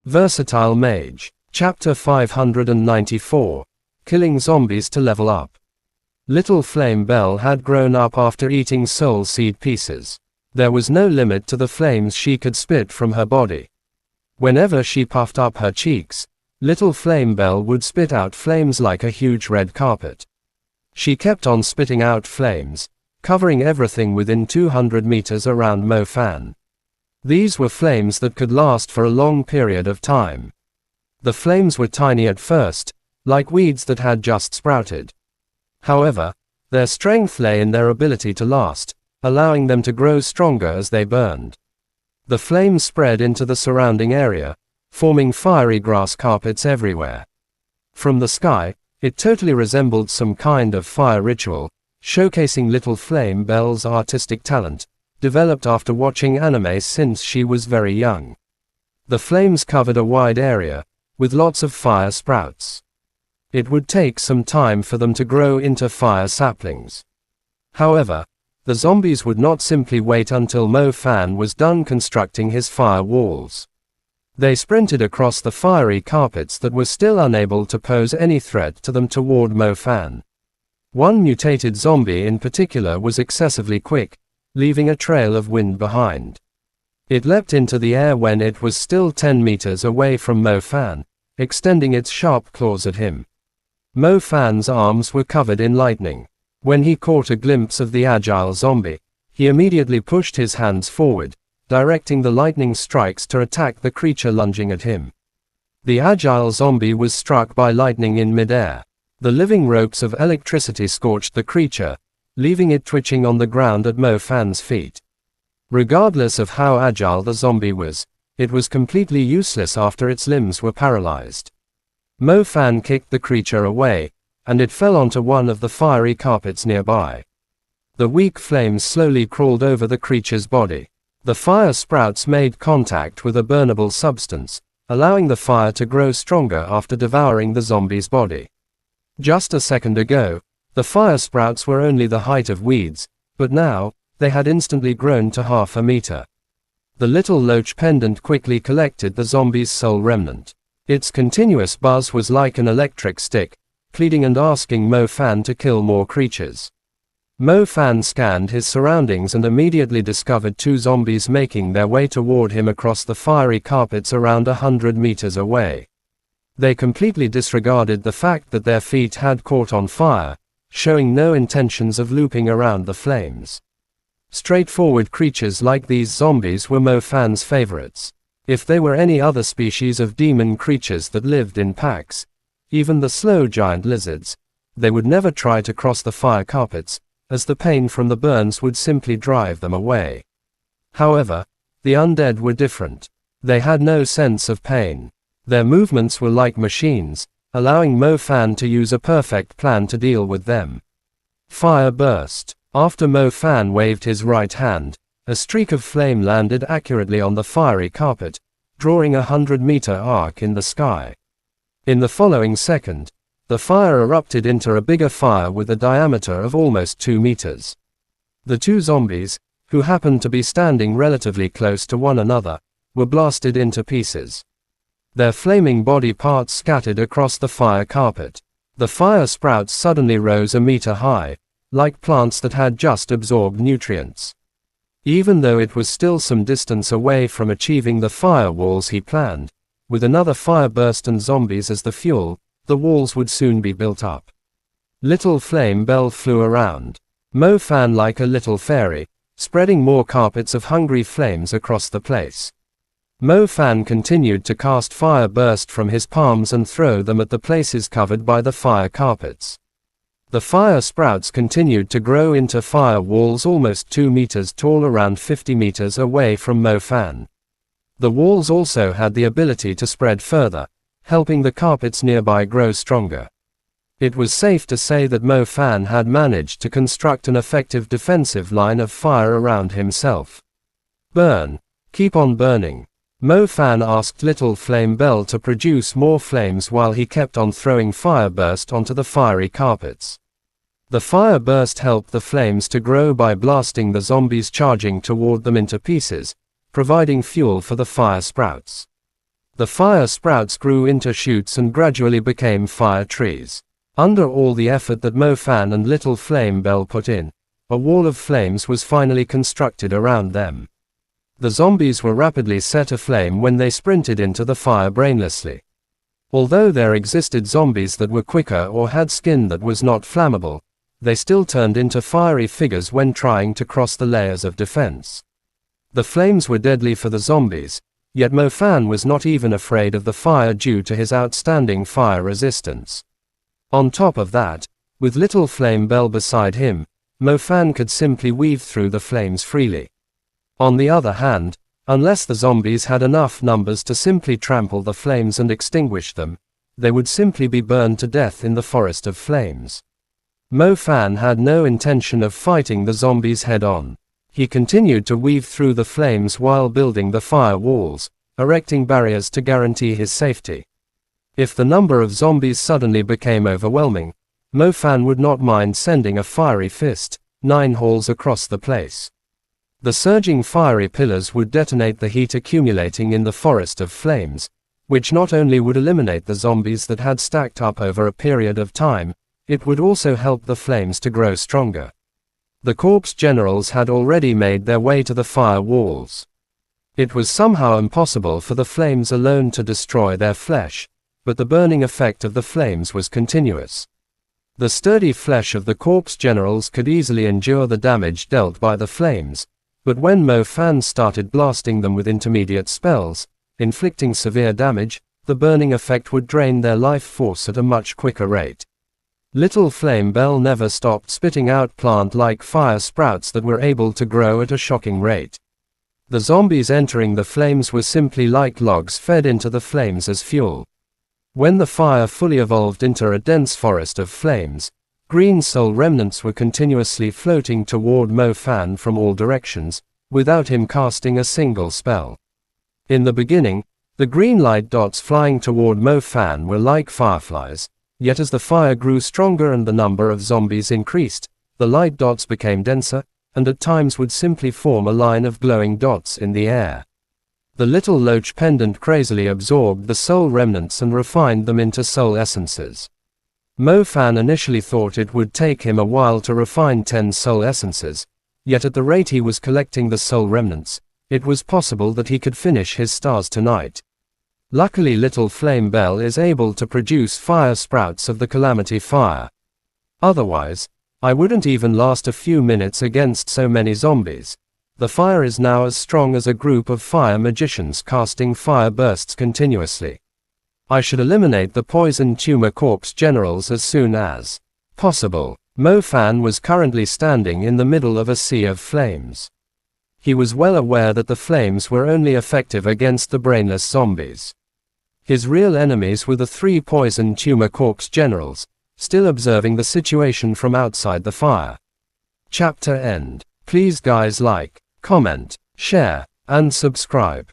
Versatile Mage. Chapter 594. Killing Zombies to Level Up. Little Flame Belle had grown up after eating soul seed pieces. There was no limit to the flames she could spit from her body. Whenever she puffed up her cheeks, Little Flame Belle would spit out flames like a huge red carpet. She kept on spitting out flames, covering everything within 200 meters around Mo Fan. These were flames that could last for a long period of time. The flames were tiny at first, like weeds that had just sprouted. However, their strength lay in their ability to last, allowing them to grow stronger as they burned. The flames spread into the surrounding area, forming fiery grass carpets everywhere. From the sky, it totally resembled some kind of fire ritual, showcasing Little Flame Belle's artistic talent, developed after watching anime since she was very young. The flames covered a wide area, with lots of fire sprouts. It would take some time for them to grow into fire saplings. However, the zombies would not simply wait until Mo Fan was done constructing his fire walls. They sprinted across the fiery carpets that were still unable to pose any threat to them toward Mo Fan. One mutated zombie in particular was excessively quick, leaving a trail of wind behind. It leapt into the air when it was still 10 meters away from Mo Fan, extending its sharp claws at him. Mo Fan's arms were covered in lightning. When he caught a glimpse of the agile zombie, he immediately pushed his hands forward, directing the lightning strikes to attack the creature lunging at him. The agile zombie was struck by lightning in midair. The living ropes of electricity scorched the creature, leaving it twitching on the ground at Mo Fan's feet. Regardless of how agile the zombie was, it was completely useless after its limbs were paralyzed. Mo Fan kicked the creature away, and it fell onto one of the fiery carpets nearby. The weak flames slowly crawled over the creature's body. The fire sprouts made contact with a burnable substance, allowing the fire to grow stronger after devouring the zombie's body. Just a second ago, the fire sprouts were only the height of weeds, but now, they had instantly grown to half a meter. The little loach pendant quickly collected the zombie's soul remnant. Its continuous buzz was like an electric stick, pleading and asking Mo Fan to kill more creatures. Mo Fan scanned his surroundings and immediately discovered two zombies making their way toward him across the fiery carpets around 100 meters away. They completely disregarded the fact that their feet had caught on fire, showing no intentions of looping around the flames. Straightforward creatures like these zombies were Mo Fan's favorites. If they were any other species of demon creatures that lived in packs, even the slow giant lizards, they would never try to cross the fire carpets, as the pain from the burns would simply drive them away. However, the undead were different. They had no sense of pain. Their movements were like machines, allowing Mo Fan to use a perfect plan to deal with them. Fire burst. After Mo Fan waved his right hand, a streak of flame landed accurately on the fiery carpet, drawing a 100-meter arc in the sky. In the following second, the fire erupted into a bigger fire with a diameter of almost 2 meters. The two zombies, who happened to be standing relatively close to one another, were blasted into pieces. Their flaming body parts scattered across the fire carpet. The fire sprouts suddenly rose a meter high, like plants that had just absorbed nutrients. Even though it was still some distance away from achieving the fire walls he planned, with another fire burst and zombies as the fuel, the walls would soon be built up. Little Flame Belle flew around Mo Fan like a little fairy, spreading more carpets of hungry flames across the place. Mo Fan continued to cast fire burst from his palms and throw them at the places covered by the fire carpets. The fire sprouts continued to grow into fire walls almost 2 meters tall around 50 meters away from Mo Fan. The walls also had the ability to spread further, helping the carpets nearby grow stronger. It was safe to say that Mo Fan had managed to construct an effective defensive line of fire around himself. Burn. Keep on burning. Mo Fan asked Little Flame Belle to produce more flames while he kept on throwing fire burst onto the fiery carpets. The fire burst helped the flames to grow by blasting the zombies charging toward them into pieces, providing fuel for the fire sprouts. The fire sprouts grew into shoots and gradually became fire trees. Under all the effort that Mo Fan and Little Flame Bell put in, a wall of flames was finally constructed around them. The zombies were rapidly set aflame when they sprinted into the fire brainlessly. Although there existed zombies that were quicker or had skin that was not flammable, they still turned into fiery figures when trying to cross the layers of defense. The flames were deadly for the zombies, yet Mo Fan was not even afraid of the fire due to his outstanding fire resistance. On top of that, with Little Flame Bell beside him, Mo Fan could simply weave through the flames freely. On the other hand, unless the zombies had enough numbers to simply trample the flames and extinguish them, they would simply be burned to death in the forest of flames. Mo Fan had no intention of fighting the zombies head-on. He continued to weave through the flames while building the fire walls, erecting barriers to guarantee his safety. If the number of zombies suddenly became overwhelming, Mo Fan would not mind sending a fiery fist 9 holes across the place. The surging fiery pillars would detonate the heat accumulating in the forest of flames, which not only would eliminate the zombies that had stacked up over a period of time, it would also help the flames to grow stronger. The corpse generals had already made their way to the fire walls. It was somehow impossible for the flames alone to destroy their flesh, but the burning effect of the flames was continuous. The sturdy flesh of the corpse generals could easily endure the damage dealt by the flames, but when Mo Fan started blasting them with intermediate spells, inflicting severe damage, the burning effect would drain their life force at a much quicker rate. Little Flame Bell never stopped spitting out plant-like fire sprouts that were able to grow at a shocking rate. The zombies entering the flames were simply like logs fed into the flames as fuel. When the fire fully evolved into a dense forest of flames, green soul remnants were continuously floating toward Mo Fan from all directions, without him casting a single spell. In the beginning, the green light dots flying toward Mo Fan were like fireflies, yet as the fire grew stronger and the number of zombies increased, the light dots became denser, and at times would simply form a line of glowing dots in the air. The little loach pendant crazily absorbed the soul remnants and refined them into soul essences. Mo Fan initially thought it would take him a while to refine 10 soul essences, yet at the rate he was collecting the soul remnants, it was possible that he could finish his stars tonight. Luckily Little Flame Bell is able to produce fire sprouts of the Calamity Fire. Otherwise, I wouldn't even last a few minutes against so many zombies. The fire is now as strong as a group of fire magicians casting fire bursts continuously. I should eliminate the poison tumor corpse generals as soon as possible. Mo Fan was currently standing in the middle of a sea of flames. He was well aware that the flames were only effective against the brainless zombies. His real enemies were the 3 poison tumor corpse generals, still observing the situation from outside the fire. Chapter end. Please guys like, comment, share, and subscribe.